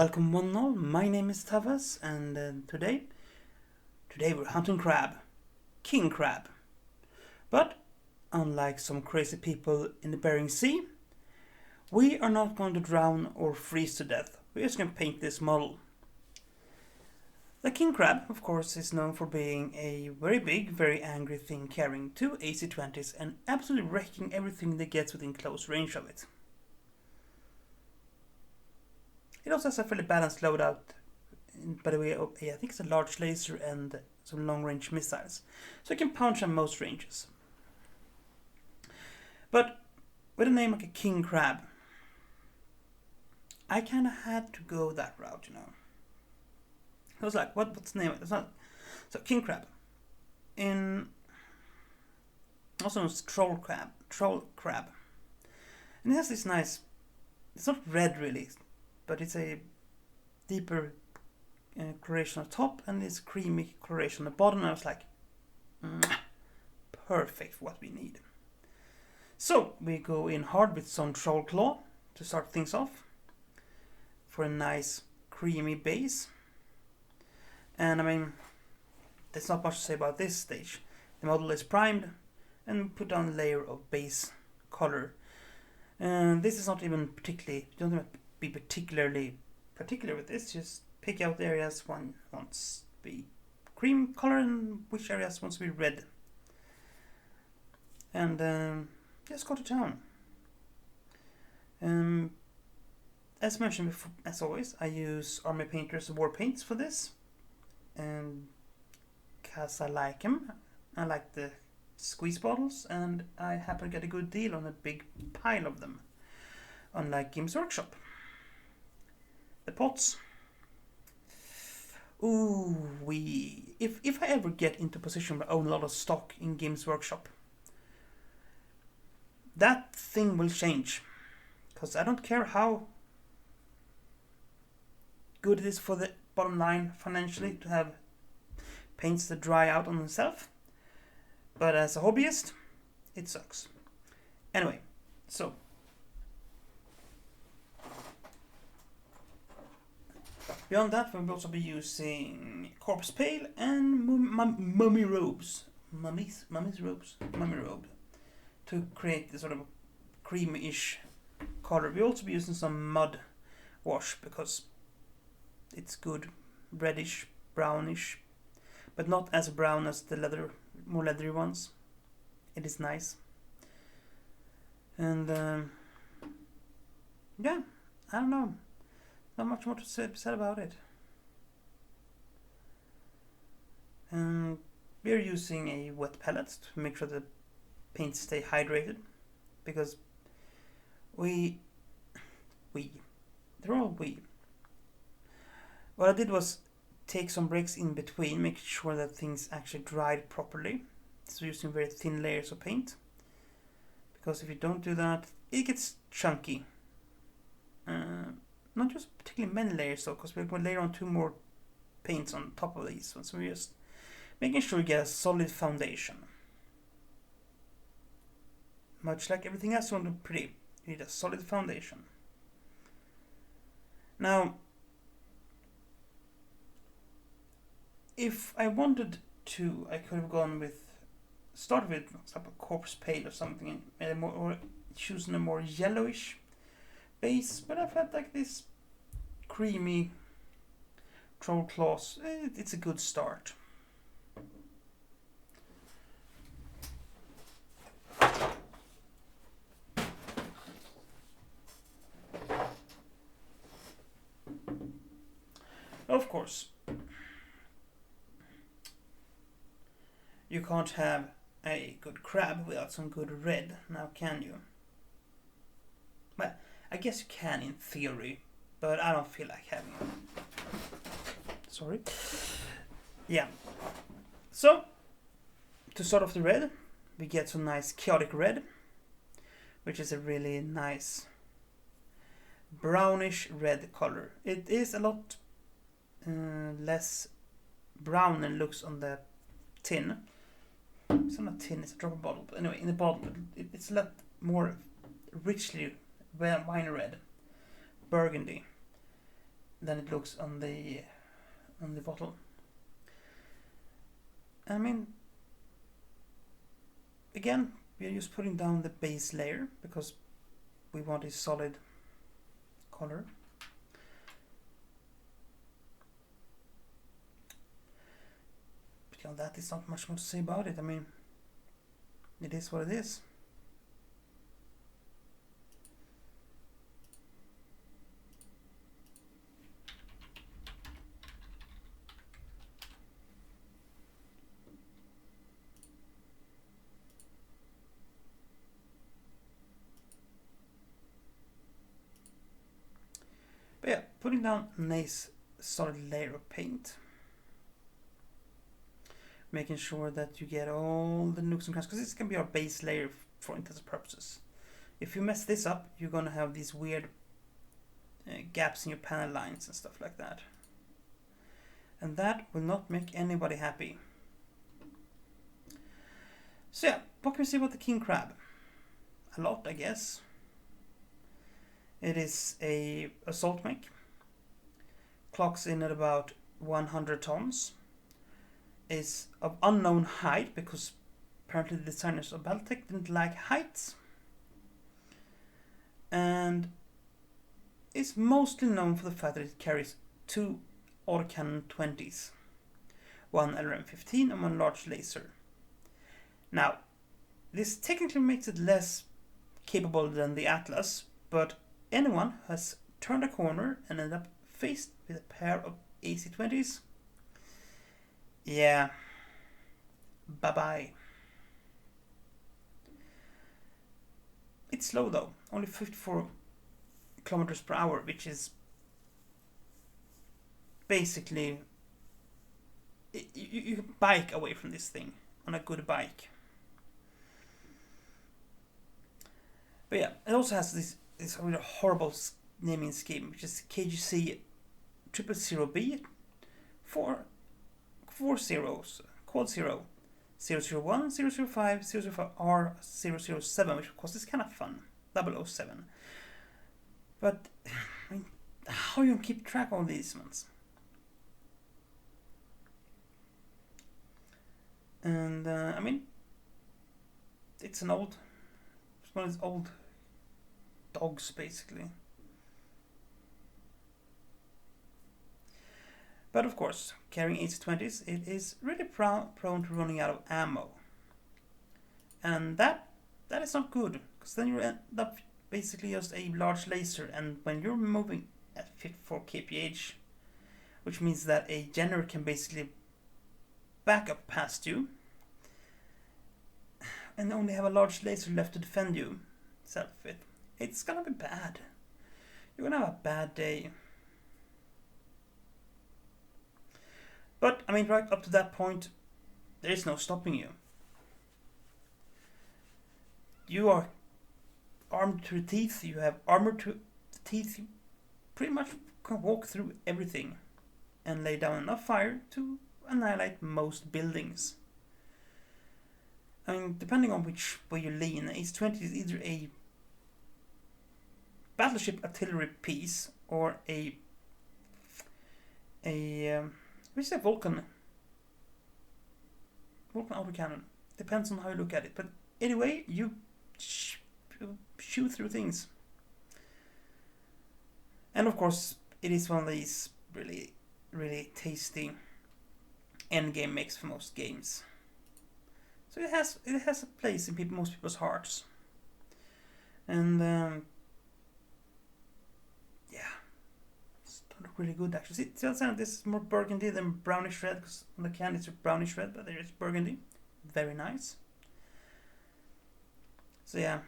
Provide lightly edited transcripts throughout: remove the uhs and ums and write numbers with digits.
Welcome one and all, my name is Tawess and today we're hunting crab, king crab. But unlike some crazy people in the Bering Sea, we are not going to drown or freeze to death. We're just going to paint this model. The king crab, of course, is known for being a very big, very angry thing carrying two AC-20s and absolutely wrecking everything that gets within close range of it. It also has a fairly balanced loadout, by the way. I think it's a large laser and some long-range missiles, so it can punch on most ranges. But with a name like a king crab, I kind of had to go that route, you know. I was like, what's the name? It's not so king crab. Also it's troll crab, and it has this nice. It's not red really, but it's a deeper coloration on top and this creamy coloration on the bottom. And I was like, perfect for what we need. So we go in hard with some troll claw to start things off for a nice creamy base. And I mean, there's not much to say about this stage. The model is primed and put on a layer of base color. And this is not even particularly, you don't have to be particularly particular with this. Just pick out the areas one wants to be cream color and which areas wants to be red. And just go to town. As mentioned before, as always, I use Army Painter's war paints for this. And because I like them, I like the squeeze bottles, and I happen to get a good deal on a big pile of them, unlike Games Workshop. The pots. Ooh, if I ever get into a position where I own a lot of stock in Games Workshop, that thing will change, because I don't care how good it is for the bottom line financially to have paints that dry out on themselves, but as a hobbyist, it sucks. Anyway, so beyond that, we'll also be using corpse pail and mummy robe to create this sort of creamy-ish color. We'll also be using some mud wash because it's good, reddish, brownish, but not as brown as the more leathery ones. It is nice. And yeah, I don't know. Not much more to say about it. And we're using a wet palette to make sure the paints stay hydrated, because they're all we. What I did was take some breaks in between, make sure that things actually dried properly. So using very thin layers of paint, because if you don't do that, it gets chunky. Not just particularly many layers though, because we're going to layer on two more paints on top of these ones. So we're just making sure you get a solid foundation. Much like everything else you want to be pretty, you need a solid foundation. Now, if I wanted to, I could have started with some corpse paint or something, or choosing a more yellowish base, but I felt like this creamy troll claws, it's a good start. Of course, you can't have a good crab without some good red, now can you? Well, I guess you can in theory, but I don't feel like having it. Sorry. Yeah. So, to start off the red, we get some nice chaotic red, which is a really nice brownish red color. It is a lot less brown than it looks on the tin. It's not a tin, it's a dropper bottle. But anyway, in the bottle, it's a lot more richly wine red, burgundy. than it looks on the bottle. I mean, again, we are just putting down the base layer because we want a solid color. But beyond that, there's not much more to say about it. I mean, it is what it is. But yeah, putting down a nice solid layer of paint. Making sure that you get all the nooks and crannies, because this can be our base layer for intents purposes. If you mess this up, you're going to have these weird gaps in your panel lines and stuff like that. And that will not make anybody happy. So yeah, what can we say about the king crab? A lot, I guess. It is a salt make. Clocks in at about 100 tons. Is of unknown height because apparently the designers of Battletech didn't like heights. And is mostly known for the fact that it carries 2 autocannon 20s. One LRM-15 and one large laser. Now, this technically makes it less capable than the Atlas, but anyone who has turned a corner and ended up faced with a pair of AC-20s, yeah, bye-bye. It's slow though, only 54 kilometers per hour, which is basically, you can bike away from this thing on a good bike. But yeah, it also has this really horrible naming scheme, which is KGC 000B, 4 zeros, code 0, 001, 005, 005R, 007, which of course is kind of fun, 007. But, I mean, how you keep track of all these ones? And, I mean, it's one of these old dogs, basically. But of course, carrying AC-20s, it is really prone to running out of ammo. And that is not good, because then you end up basically just a large laser, and when you're moving at 54 kph, which means that a generator can basically back up past you, and only have a large laser left to defend you, it's gonna be bad. You're gonna have a bad day. But, I mean, right up to that point, there is no stopping you. You are armed to the teeth, you have armor to the teeth, you pretty much can walk through everything and lay down enough fire to annihilate most buildings. I mean, depending on which way you lean, AC-20 is either a battleship artillery piece or a Vulcan autocannon. Depends on how you look at it. But anyway, you shoot through things. And of course, it is one of these really, really tasty endgame mix for most games. So it has a place in most people's hearts. And yeah. Really good actually. See, this is more burgundy than brownish red, because on the can it's a brownish red, but there is burgundy. Very nice. So yeah.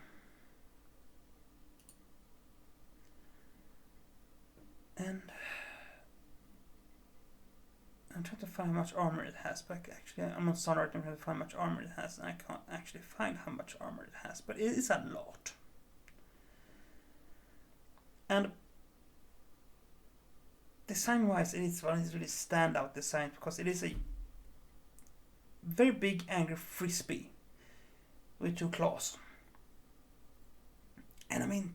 And I'm trying to find how much armor it has, but actually I'm on Sonar, I'm trying to find how much armor it has, and I can't actually find how much armor it has, but it is a lot. And design-wise, it is one of these really standout designs, because it is a very big angry frisbee with 2 claws. And I mean,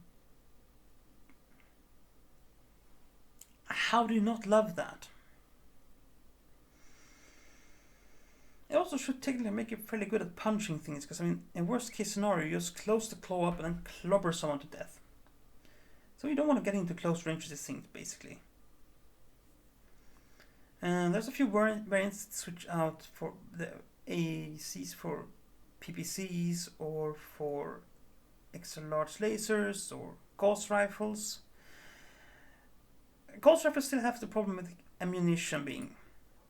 how do you not love that? It also should technically make you fairly good at punching things, because I mean, in worst case scenario, you just close the claw up and then clobber someone to death. So you don't want to get into close range of these things, basically. And there's a few variants that switch out for the ACs for PPCs or for extra large lasers or gauss rifles. Gauss rifles still have the problem with ammunition being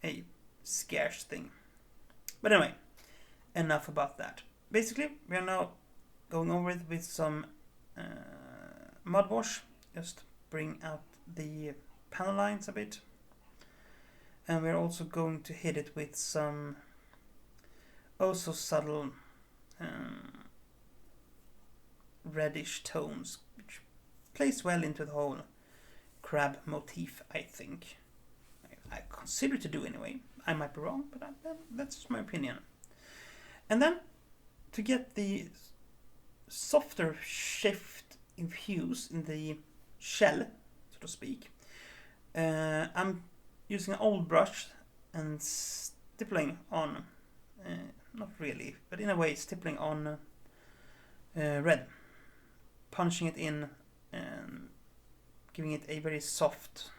a scarce thing. But anyway, enough about that. Basically, we are now going over it with some mud wash. Just bring out the panel lines a bit. And we're also going to hit it with some oh so subtle reddish tones, which plays well into the whole crab motif, I think. I consider to do anyway. I might be wrong, but that's just my opinion. And then, to get the softer shift infuse in the shell, so to speak, I'm using an old brush and stippling on, not really, but in a way stippling on red, punching it in and giving it a very soft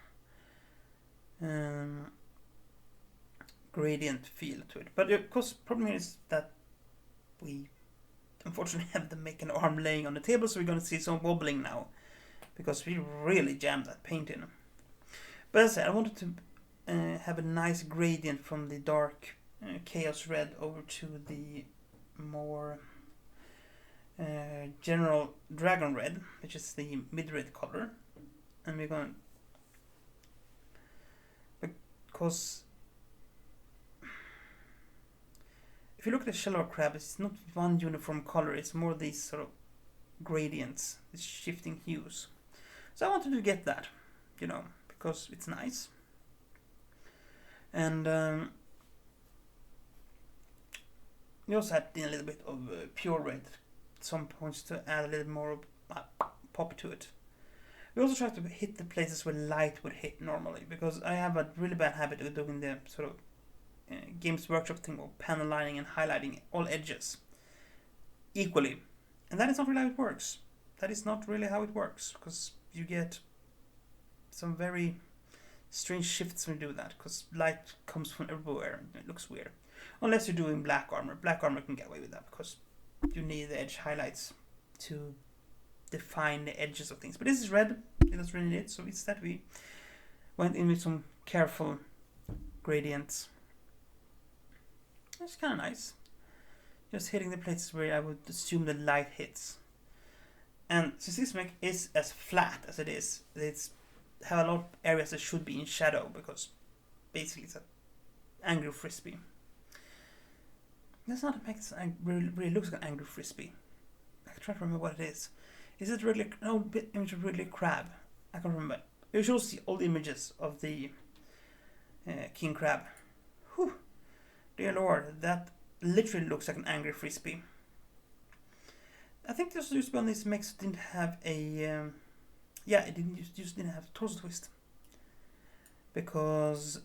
gradient feel to it. But of course, the problem here is that we unfortunately have to make an arm laying on the table, so we're going to see some wobbling now, because we really jammed that paint in. But as I said, I wanted to have a nice gradient from the dark chaos red over to the more general dragon red, which is the mid-red color. And we're going to, because if you look at the shell of crab, it's not one uniform color, it's more these sort of gradients, these shifting hues. So I wanted to get that, you know, because it's nice. And we also had in a little bit of pure red at some points to add a little more pop to it. We also try to hit the places where light would hit normally, because I have a really bad habit of doing the sort of Games Workshop thing of panel lining and highlighting all edges equally. And that is not really how it works. That is not really how it works, because you get some very strange shifts when you do that, because light comes from everywhere and it looks weird. Unless you're doing black armor. Black armor can get away with that, because you need the edge highlights to define the edges of things. But this is red, it doesn't really need it, so instead we went in with some careful gradients. It's kind of nice. Just hitting the places where I would assume the light hits. And since this mech is as flat as it is, it's have a lot of areas that should be in shadow, because basically it's an angry frisbee. That's not a mech that really looks like an angry frisbee. I try to remember what it is. Is it really image of really crab? I can't remember. You should also see all the images of the king crab. Whew. Dear Lord, that literally looks like an angry frisbee. I think this used to be on these mechs didn't have a it didn't have a torso twist, because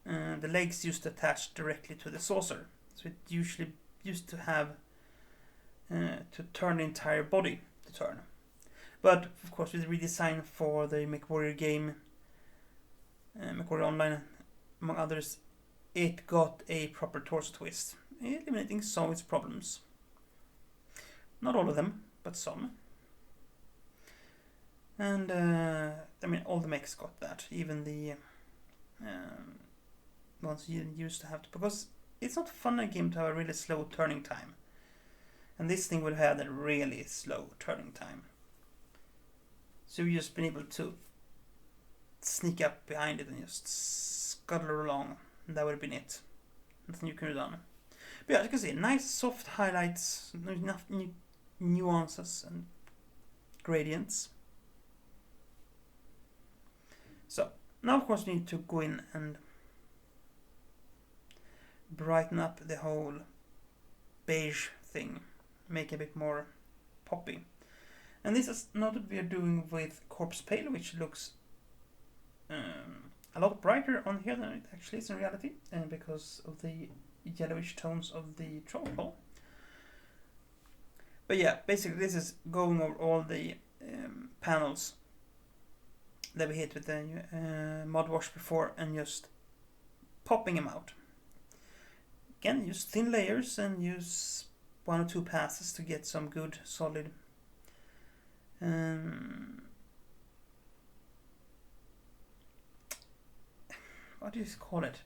the legs used to attach directly to the saucer, so it usually used to have to turn the entire body to turn. But of course, with the redesign for the MechWarrior game, MechWarrior Online, among others, it got a proper torso twist, eliminating some of its problems. Not all of them, but some. And I mean, all the mechs got that, even the ones you used to have to, because it's not fun in a game to have a really slow turning time, and this thing would have a really slow turning time. So you've just been able to sneak up behind it and just scuttle along, and that would have been it. Nothing you could have done. But yeah, as you can see, nice soft highlights, enough nuances and gradients. So now of course we need to go in and brighten up the whole beige thing, make it a bit more poppy. And this is not what we are doing with Corpse Pale, which looks a lot brighter on here than it actually is in reality, and because of the yellowish tones of the troll claw. But yeah, basically this is going over all the panels that we hit with the mod wash before and just popping them out. Again, use thin layers and use 1 or 2 passes to get some good solid what do you call it?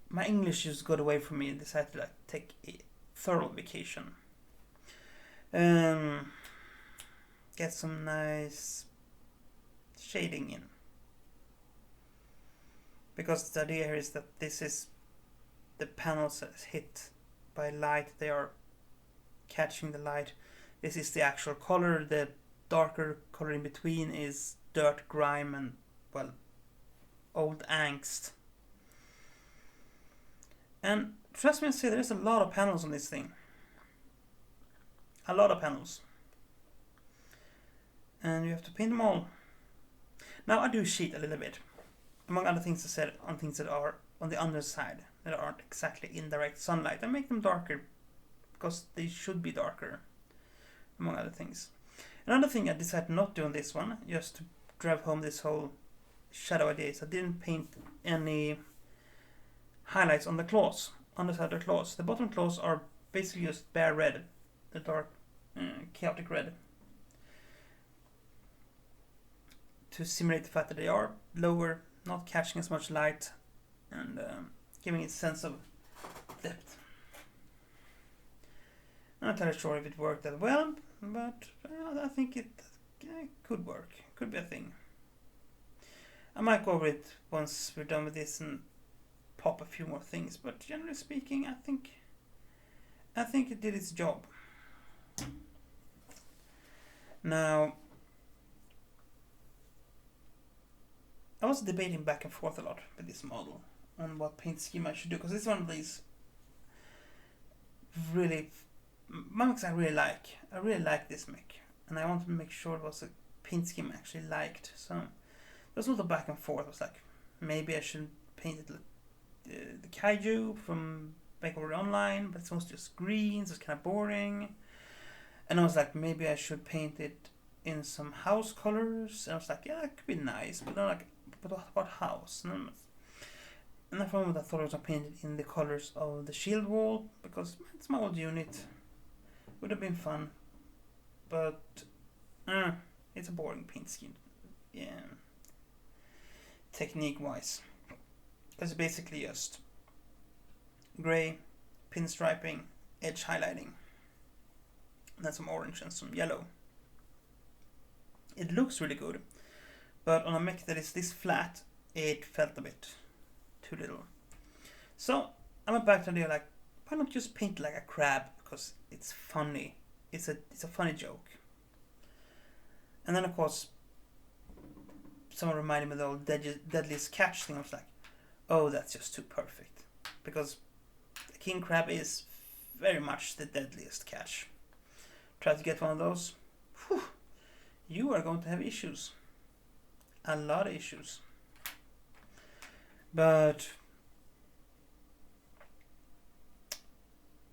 My English just got away from me and decided to take a thorough vacation. Get some nice shading in. Because the idea here is that this is the panels that is hit by light. They are catching the light. This is the actual color. The darker color in between is dirt, grime, and, well, old angst. And trust me, I say there's a lot of panels on this thing. A lot of panels. And you have to paint them all. Now I do cheat a little bit. Among other things I said on things that are on the underside, that aren't exactly in direct sunlight. I make them darker because they should be darker, among other things. Another thing I decided not to do on this one, just to drive home this whole shadow idea, is I didn't paint any highlights on the claws, underside of the claws. The bottom claws are basically just bare red, the dark chaotic red, to simulate the fact that they are lower, not catching as much light, and giving it a sense of depth. I'm not entirely sure if it worked that well, but I think it could work. Could be a thing. I might go over it once we're done with this and pop a few more things, but generally speaking, I think it did its job. Now, I was debating back and forth a lot with this model on what paint scheme I should do, because this is one of these really mechs I really like. I really like this mech, and I wanted to make sure it was a paint scheme I actually liked. So there was a lot of back and forth. I was like, maybe I should paint it like the kaiju from back over online, but it's mostly just green, so it's kind of boring. And I was like, maybe I should paint it in some house colors. And I was like, yeah, it could be nice, but then like, but what house? And I thought I was going to paint it in the colors of the shield wall, because it's my old unit. Would have been fun, but it's a boring paint scheme. Yeah, technique-wise, it's basically just gray, pinstriping, edge highlighting, and then some orange and some yellow. It looks really good, but on a mech that is this flat, it felt a bit too little. So I went back to the idea, like, why not just paint like a crab, because it's funny. It's a funny joke. And then of course someone reminded me of the old deadliest catch thing. I was like, oh, that's just too perfect, because the king crab is very much the deadliest catch. Try to get one of those, whew, you are going to have issues. A lot of issues. But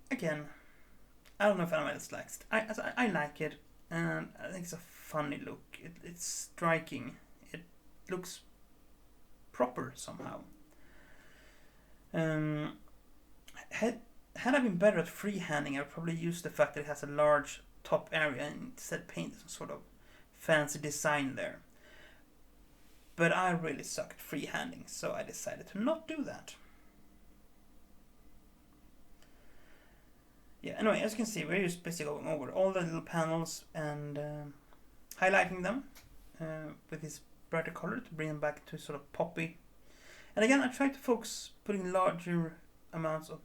again, I don't know if anyone else likes it. I like it, and I think it's a funny look. It's striking. It looks proper somehow. Had I been better at freehanding, I would probably use the fact that it has a large top area and instead paint some sort of fancy design there. But I really suck at freehanding, so I decided to not do that. Yeah, anyway, as you can see, we're just basically going over all the little panels and highlighting them with this brighter color to bring them back to sort of poppy. And again, I tried to focus putting larger amounts of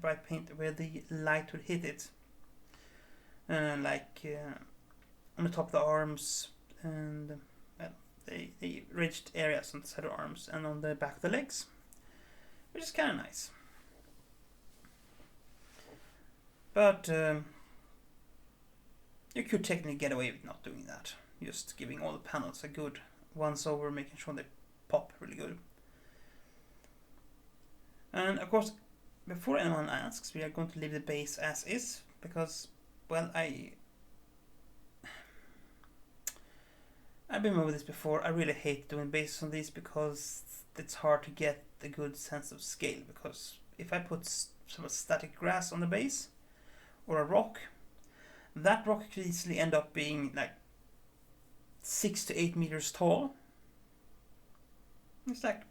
bright paint where the light would hit it. Like on the top of the arms and the ridged areas on the side of the arms and on the back of the legs, which is kind of nice. But you could technically get away with not doing that. Just giving all the panels a good once over, making sure they pop really good. And of course, before anyone asks, we are going to leave the base as is, because, well, I've been over this before. I really hate doing bases on these because it's hard to get a good sense of scale, because if I put some static grass on the base, or a rock, that rock could easily end up being like 6 to 8 meters tall. It's like,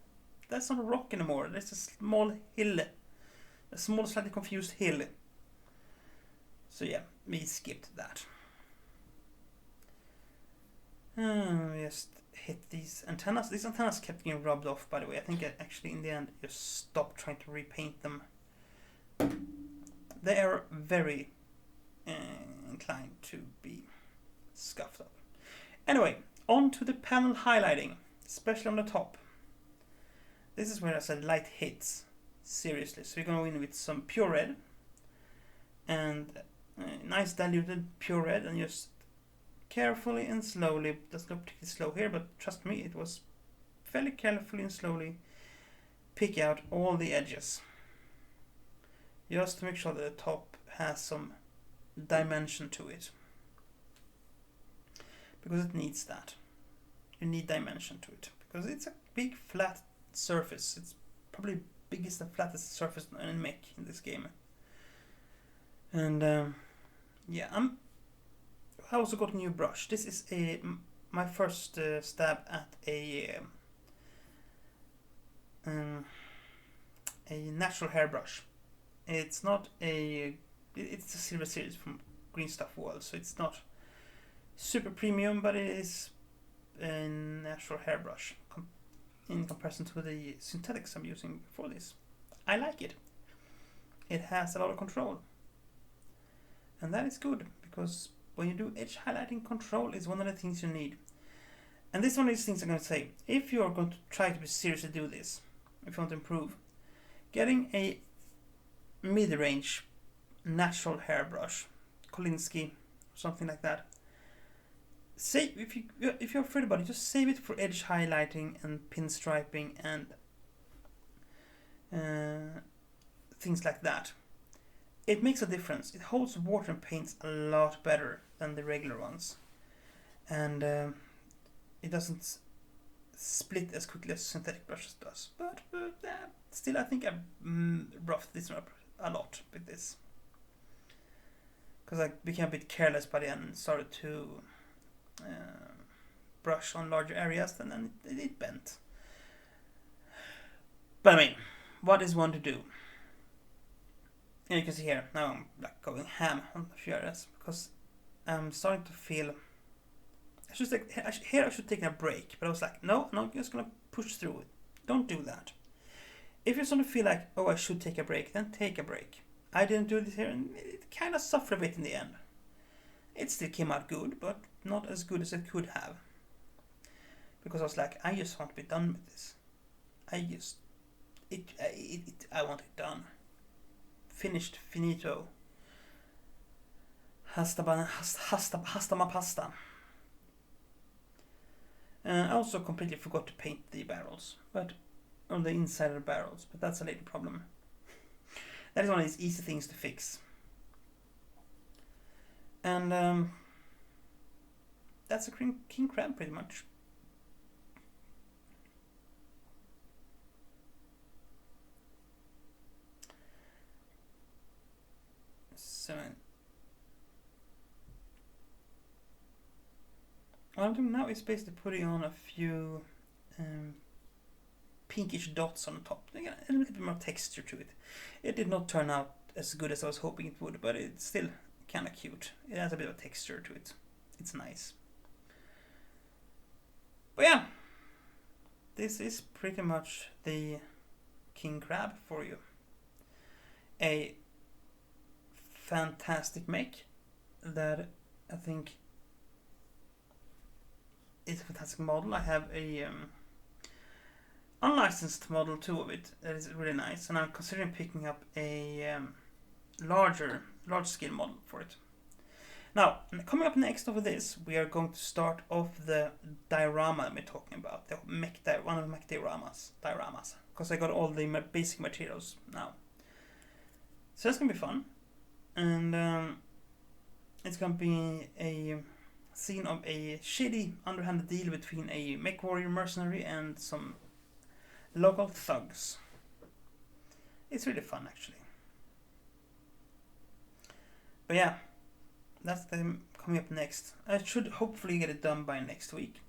that's not a rock anymore, that's a small hill. A small, slightly confused hill. So yeah, we skipped that. Just hit these antennas. These antennas kept getting rubbed off, by the way. I think I actually in the end just stopped trying to repaint them. They are very inclined to be scuffed up. Anyway, on to the panel highlighting, especially on the top. This is where I said light hits. Seriously, so we're going to go in with some pure red and nice diluted pure red, and just carefully and slowly, doesn't look particularly slow here, but trust me, it was fairly carefully and slowly pick out all the edges, just to make sure that the top has some dimension to it, because it needs that. You need dimension to it, because it's a big flat surface. It's probably biggest and flattest surface in a mech in this game. And yeah, I also got a new brush. This is my first stab at a natural hairbrush. It's not it's a silver series from Green Stuff World, so it's not super premium, but it is a natural hairbrush in comparison to the synthetics I'm using for this. I like it. It has a lot of control. And that is good, because when you do edge highlighting, control is one of the things you need. And this is one of these things I'm going to say. If you are going to try to be seriously do this, if you want to improve, getting a mid-range natural hairbrush, Kolinsky, something like that, if you're afraid about it, just save it for edge highlighting and pinstriping and things like that. It makes a difference. It holds water and paints a lot better than the regular ones, and it doesn't split as quickly as synthetic brushes does. But still, I think I've roughed this one up a lot with this, because I became a bit careless by the end and started to brush on larger areas, and then it bent. But I mean, what is one to do? And you can see here, now I'm like going ham on a few areas, because I'm starting to feel, I should take a break, but I was like, no, I'm just gonna push through it. Don't do that. If you're starting to feel like, oh, I should take a break, then take a break. I didn't do this here, and it kind of suffered a bit in the end. It still came out good, but not as good as it could have. Because I was like, I just want to be done with this. I want it done. Finished, finito. Hasta ma pasta. I also completely forgot to paint the barrels, but on the inside of the barrels, but that's a later problem. That is one of these easy things to fix. And that's a king crab pretty much. So what I'm doing now is basically putting on a few pinkish dots on the top. Again, a little bit more texture to it. It did not turn out as good as I was hoping it would, but it's still kind of cute. It has a bit of texture to it. It's nice. But yeah, this is pretty much the king crab for you. A fantastic mech that I think is a fantastic model. I have a unlicensed model too of it that is really nice, and I'm considering picking up a large scale model for it. Now, coming up next over this, we are going to start off the diorama we're talking about, the one of the mech dioramas, because I got all the basic materials now. So that's gonna be fun, and it's gonna be a scene of a shady, underhanded deal between a mech warrior mercenary and some local thugs. It's really fun, actually. But yeah, that's coming up next. I should hopefully get it done by next week.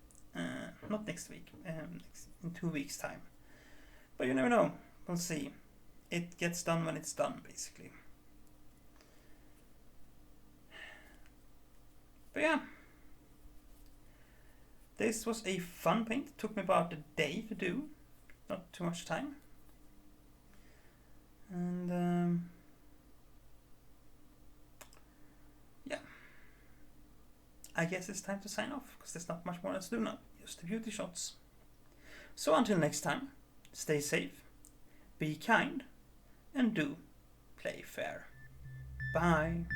Not next week, in 2 weeks' time. But you never know. We'll see. It gets done when it's done, basically. But yeah, this was a fun paint. It took me about a day to do. Not too much time. And yeah, I guess it's time to sign off, because there's not much more else to do now. Just the beauty shots. So until next time, stay safe, be kind, and do play fair. Bye.